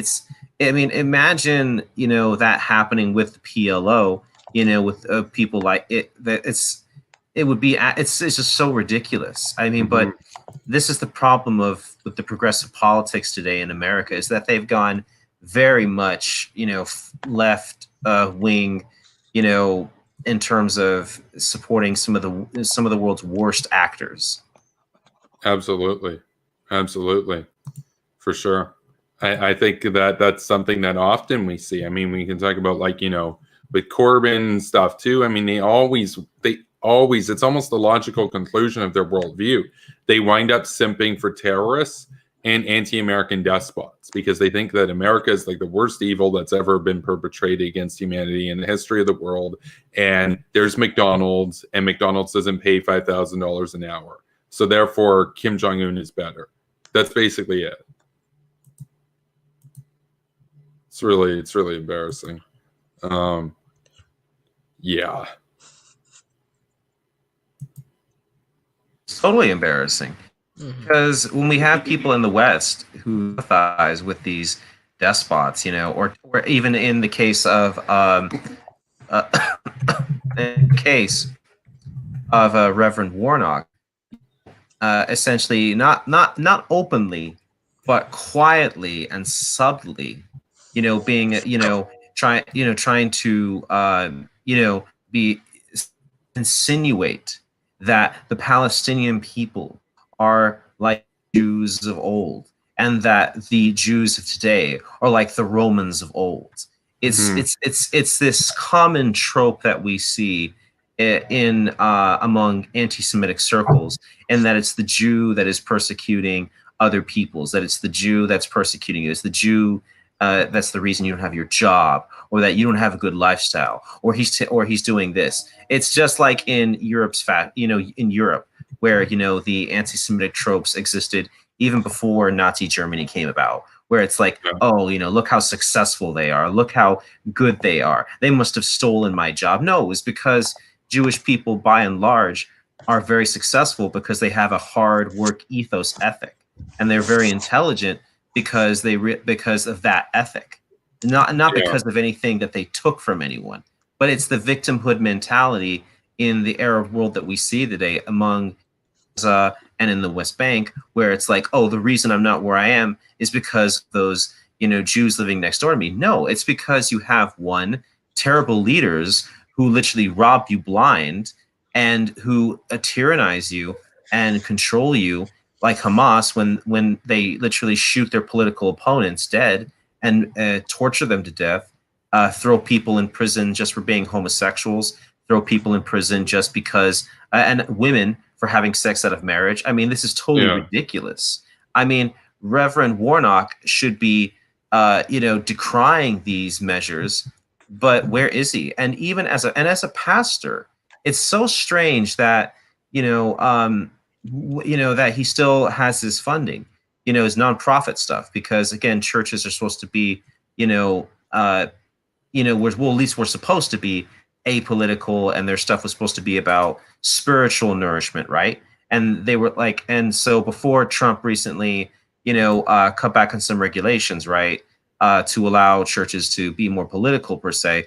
I mean, imagine, that happening with the PLO, with people like it, it's just so ridiculous. I mean, but this is the problem with the progressive politics today in America, is that they've gone very much, left wing, in terms of supporting some of the world's worst actors. Absolutely, for sure. I think that's something that often we see. I mean, we can talk about like with Corbyn and stuff too. I mean, they always it's almost the logical conclusion of their worldview. They wind up simping for terrorists and anti-American despots because they think that America is like the worst evil that's ever been perpetrated against humanity in the history of the world. And there's McDonald's, and McDonald's doesn't pay $5,000 an hour. So therefore, Kim Jong-un is better. That's basically it. It's really embarrassing. Yeah. It's totally embarrassing. Because when we have people in the West who empathize with these despots, or even in the case of Reverend Warnock, essentially not openly, but quietly and subtly, being trying to be insinuate that the Palestinian people are like Jews of old, and that the Jews of today are like the Romans of old. It's this common trope that we see in among anti-Semitic circles, and that it's the Jew that is persecuting other peoples, that it's the Jew that's persecuting you, it's the Jew that's the reason you don't have your job, or that you don't have a good lifestyle, or he's doing this. It's just like in in Europe, where the anti-Semitic tropes existed even before Nazi Germany came about, where it's like, oh, look how successful they are, look how good they are, they must have stolen my job. No, it's because Jewish people by and large are very successful because they have a hard work ethos ethic, and they're very intelligent because because of that ethic, not because of anything that they took from anyone. But it's the victimhood mentality in the Arab world that we see today among and in the West Bank, where it's like, oh, the reason I'm not where I am is because those Jews living next door to me. No, it's because you have terrible leaders who literally rob you blind and who tyrannize you and control you, like Hamas, when they literally shoot their political opponents dead and torture them to death, throw people in prison just for being homosexuals, throw people in prison just because, and women for having sex out of marriage. I mean, this is totally ridiculous. I mean, Reverend Warnock should be, decrying these measures, but where is he? And even as a pastor, it's so strange that that he still has his funding, his nonprofit stuff, because again, churches are supposed to be, at least we're supposed to be apolitical, and their stuff was supposed to be about spiritual nourishment, right? And they were like, and so before Trump recently, cut back on some regulations, right, to allow churches to be more political per se,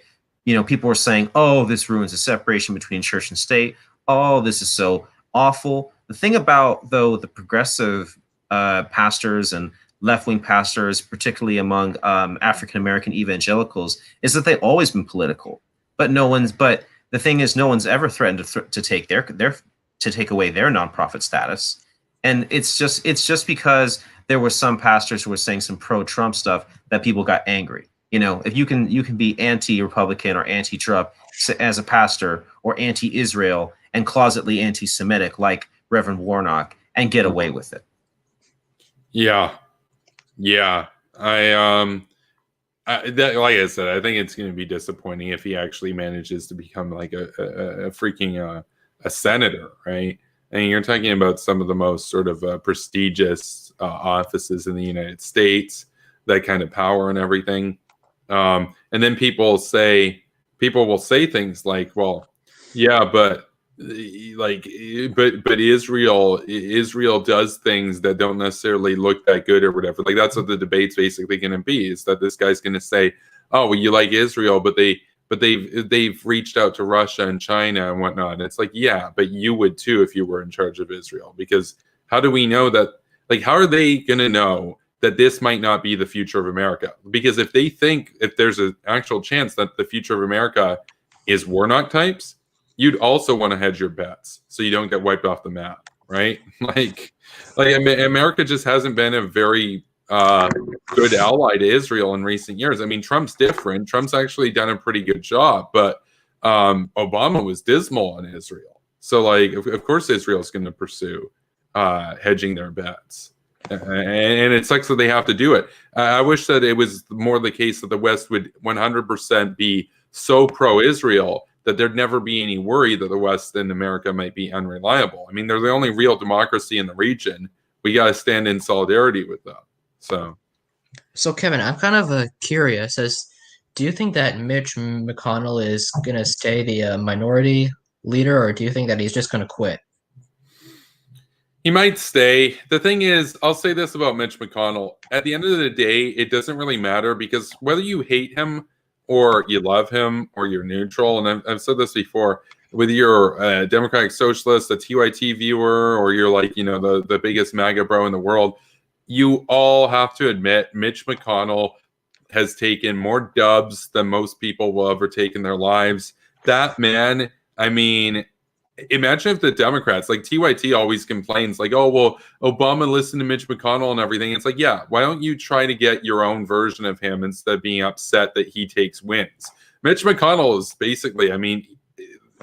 people were saying, oh, this ruins the separation between church and state. Oh, this is so awful. The thing about, though, the progressive pastors and left-wing pastors, particularly among African-American evangelicals, is that they've always been political. But the thing is, no one's ever threatened to take to take away their nonprofit status. And it's just because there were some pastors who were saying some pro-Trump stuff that people got angry. If you can be anti-Republican or anti-Trump as a pastor, or anti-Israel and closetly anti-Semitic like Reverend Warnock, and get away with it. Yeah. Like I said, I think it's going to be disappointing if he actually manages to become like a freaking a senator, right? And you're talking about some of the most sort of prestigious offices in the United States, that kind of power and everything. And then people will say things like, well, yeah, but Israel does things that don't necessarily look that good or whatever. Like, that's what the debate's basically going to be, is that this guy's going to say, oh, well, you like Israel, but they've reached out to Russia and China and whatnot. And it's like, yeah, but you would too if you were in charge of Israel. Because how do we know that? Like, how are they going to know that this might not be the future of America? Because if there's an actual chance that the future of America is Warnock types, you'd also want to hedge your bets so you don't get wiped off the map, right? Like America just hasn't been a very good ally to Israel in recent years. I mean, Trump's different. Trump's actually done a pretty good job, but Obama was dismal on Israel. So, like, of course, Israel's going to pursue hedging their bets. And it sucks that they have to do it. I wish that it was more the case that the West would 100% be so pro-Israel that there'd never be any worry that the West and America might be unreliable. I mean, they're the only real democracy in the region. We got to stand in solidarity with them. So Kevin, I'm kind of curious. Do you think that Mitch McConnell is going to stay the minority leader, or do you think that he's just going to quit? he might stay. The thing is, I'll say this about Mitch McConnell. At the end of the day, it doesn't really matter, because whether you hate him or you love him or you're neutral, and I've said this before, whether you're a Democratic Socialist, a TYT viewer, or you're like, the biggest MAGA bro in the world, you all have to admit Mitch McConnell has taken more dubs than most people will ever take in their lives. That man, I mean, imagine if the Democrats, like TYT always complains, like, oh, well, Obama listened to Mitch McConnell and everything. It's like, yeah, why don't you try to get your own version of him instead of being upset that he takes wins? Mitch McConnell is basically, I mean,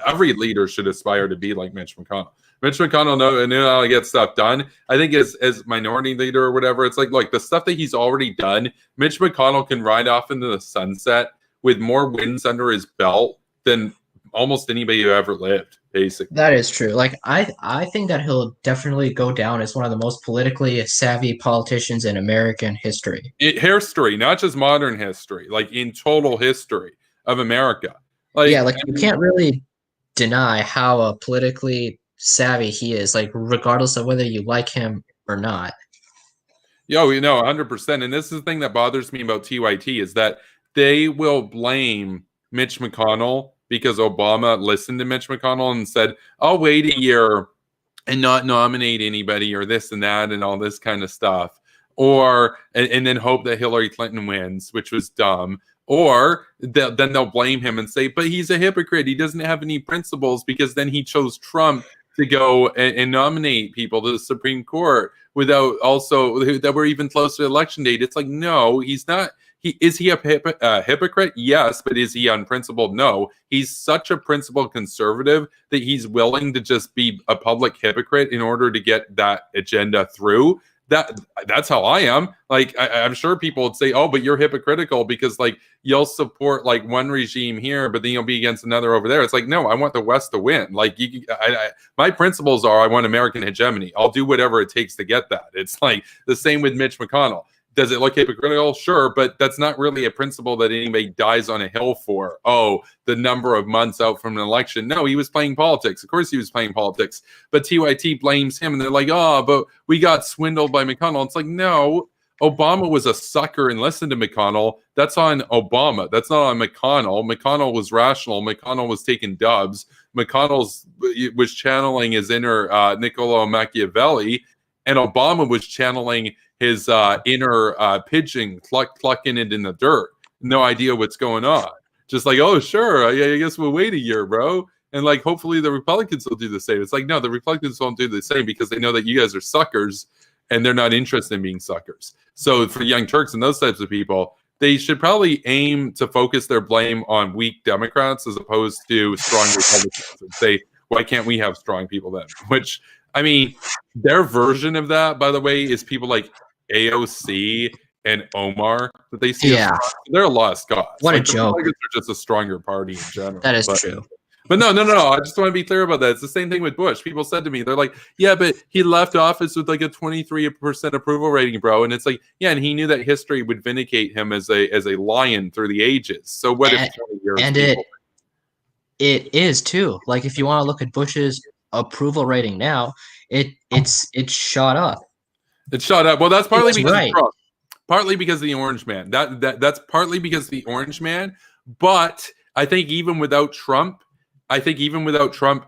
every leader should aspire to be like Mitch McConnell. Mitch McConnell knew how to get stuff done. I think as minority leader or whatever, it's like the stuff that he's already done, Mitch McConnell can ride off into the sunset with more wins under his belt than almost anybody who ever lived, basically. That is true. Like, I think that he'll definitely go down as one of the most politically savvy politicians in American history. History, not just modern history, like in total history of America. Like, yeah, like, you can't really deny how politically savvy he is, like, regardless of whether you like him or not. Yo, 100%. And this is the thing that bothers me about TYT, is that they will blame Mitch McConnell because Obama listened to Mitch McConnell and said, I'll wait a year and not nominate anybody or this and that and all this kind of stuff. And then hope that Hillary Clinton wins, which was dumb. Or then they'll blame him and say, but he's a hypocrite. He doesn't have any principles because then he chose Trump to go and nominate people to the Supreme Court without also that were even close to election date. It's like, no, he's not. Is he a hypocrite? Yes, but is he unprincipled? No. He's such a principled conservative that he's willing to just be a public hypocrite in order to get that agenda through. That's how I am. Like, I'm sure people would say, oh, but you're hypocritical because, like, you'll support like one regime here, but then you'll be against another over there. It's like, no, I want the West to win. Like, my principles are, I want American hegemony. I'll do whatever it takes to get that. It's like the same with Mitch McConnell. Does it look hypocritical? Sure, but that's not really a principle that anybody dies on a hill for. Oh, the number of months out from an election. No, he was playing politics. Of course he was playing politics. But TYT blames him, and they're like, oh, but we got swindled by McConnell. It's like, no, Obama was a sucker and listened to McConnell. That's on Obama. That's not on McConnell. McConnell was rational. McConnell was taking dubs. McConnell was channeling his inner Niccolo Machiavelli, and Obama was channeling his inner pigeon clucking it in the dirt. No idea what's going on. Just like, oh, sure, I guess we'll wait a year, bro. And like, hopefully the Republicans will do the same. It's like, no, the Republicans won't do the same because they know that you guys are suckers and they're not interested in being suckers. So for Young Turks and those types of people, they should probably aim to focus their blame on weak Democrats as opposed to strong Republicans and say, why can't we have strong people then? Which I mean, their version of that, by the way, is people like AOC and Omar that they see. Yeah. They're a lost cause. What a like, the joke. Republicans are just a stronger party in general. That is but, true. But no. I just want to be clear about that. It's the same thing with Bush. People said to me, they're like, yeah, but he left office with like a 23% approval rating, bro. And it's like, yeah, and he knew that history would vindicate him as a lion through the ages. So what if 20 years and it is too. Like if you want to look at Bush's approval rating now, it's shot up. It shot up. Well, that's partly because right. of Trump. Partly because of the orange man. That's partly because of the orange man. But I think even without Trump,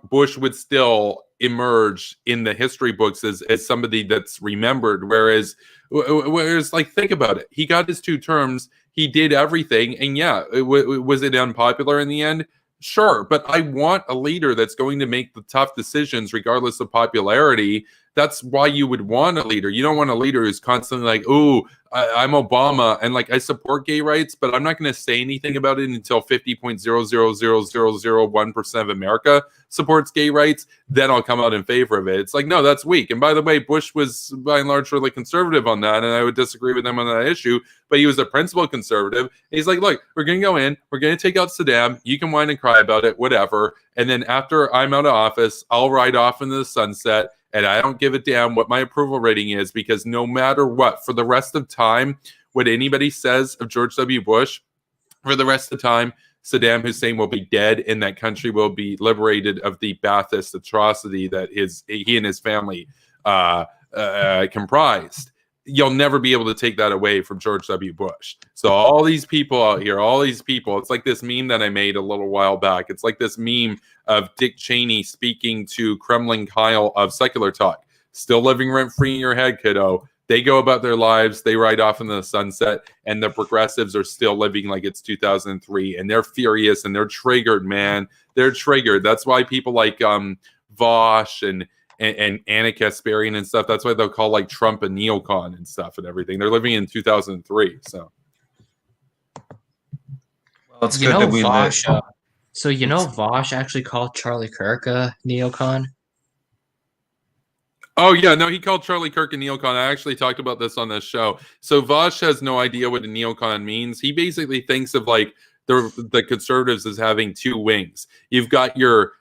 Bush would still emerge in the history books as somebody that's remembered. Whereas, like, think about it. He got his 2 terms. He did everything. And yeah, was it unpopular in the end? Sure. But I want a leader that's going to make the tough decisions regardless of popularity. That's why you would want a leader. You don't want a leader who's constantly like, "Oh, I'm Obama," and like I support gay rights, but I'm not going to say anything about it until 50.0000001% of America supports gay rights. Then I'll come out in favor of it. It's like, no, that's weak. And by the way, Bush was by and large really conservative on that, and I would disagree with him on that issue. But he was a principled conservative. And he's like, look, we're going to go in, we're going to take out Saddam. You can whine and cry about it, whatever. And then after I'm out of office, I'll ride off into the sunset. And I don't give a damn what my approval rating is, because no matter what, for the rest of time, what anybody says of George W. Bush, for the rest of the time, Saddam Hussein will be dead, and that country will be liberated of the Ba'athist atrocity that he and his family comprised. You'll never be able to take that away from George W. Bush. So all these people out here, it's like this meme that I made a little while back. It's like this meme of Dick Cheney speaking to Kremlin Kyle of Secular Talk. Still living rent-free in your head, kiddo. They go about their lives. They ride off into the sunset, and the progressives are still living like it's 2003, and they're furious, and they're triggered, man. They're triggered. That's why people like Vosh and Anna Kasparian and stuff. That's why they'll call like Trump a neocon and stuff and everything. They're living in 2003. So, well, it's good that we Vosh. Vosh actually called Charlie Kirk a neocon. Oh yeah, no, he called Charlie Kirk a neocon. I actually talked about this on this show. So Vosh has no idea what a neocon means. He basically thinks of like the conservatives as having 2 wings. You've got your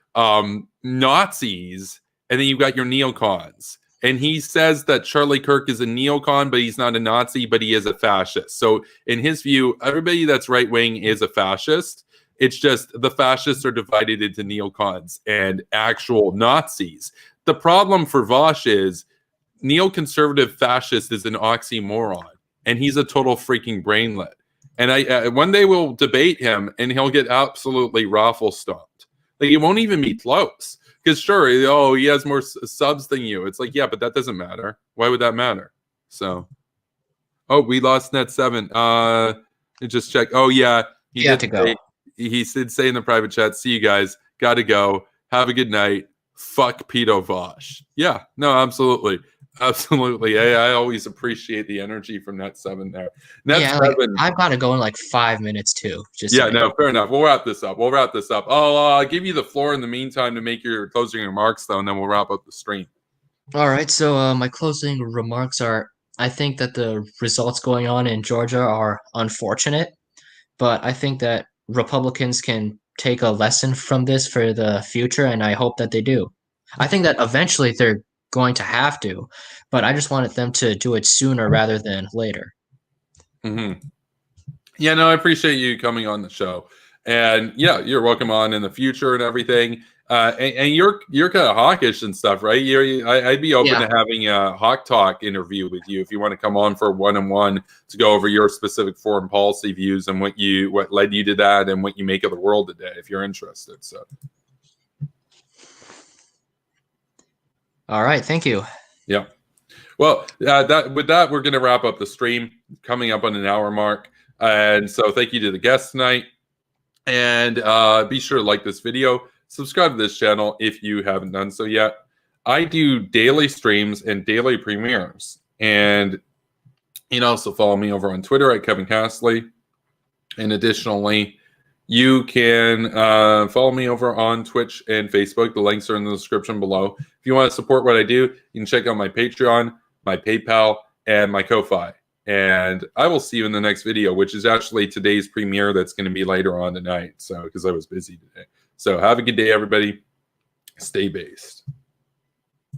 Nazis, and then you've got your neocons. And he says that Charlie Kirk is a neocon, but he's not a Nazi, but he is a fascist. So in his view, everybody that's right-wing is a fascist. It's just the fascists are divided into neocons and actual Nazis. The problem for Vosh is neoconservative fascist is an oxymoron, and he's a total freaking brainlet. And one day we'll debate him, and he'll get absolutely raffle-stomped. Like, it won't even be close. Because sure, he has more subs than you. It's like, yeah, but that doesn't matter. Why would that matter? So, we lost Net 7. Just check. Oh yeah, he had to go. He did say in the private chat, "See you guys. Got to go. Have a good night. Fuck Pedo Vosh." Yeah, no, absolutely. Absolutely. I always appreciate the energy from Net 7 there. Net 7, I've got to go in like 5 minutes too. Fair enough. We'll wrap this up. I'll give you the floor in the meantime to make your closing remarks, though, and then we'll wrap up the stream. All right. So my closing remarks are, I think that the results going on in Georgia are unfortunate, but I think that Republicans can take a lesson from this for the future, and I hope that they do. I think that eventually they're going to have to, but I just wanted them to do it sooner rather than later. Mm-hmm. Yeah, no, I appreciate you coming on the show, and yeah, you're welcome on in the future and everything. And you're kind of hawkish and stuff, right? I'd be open to having a Hawk Talk interview with you if you want to come on for a one-on-one to go over your specific foreign policy views and what led you to that and what you make of the world today, if you're interested. So. All right, thank you. Yeah. Well, with that, we're going to wrap up the stream, coming up on an hour mark. And so thank you to the guests tonight. And be sure to like this video. Subscribe to this channel if you haven't done so yet. I do daily streams and daily premieres. And you can also follow me over on Twitter at Kevin Castley. And additionally, You can follow me over on Twitch and Facebook. The links are in the description below. If you want to support what I do, you can check out my Patreon, my PayPal, and my Ko-Fi. And I will see you in the next video, which is actually today's premiere. That's going to be later on tonight. So, because I was busy today. So have a good day, everybody. Stay based.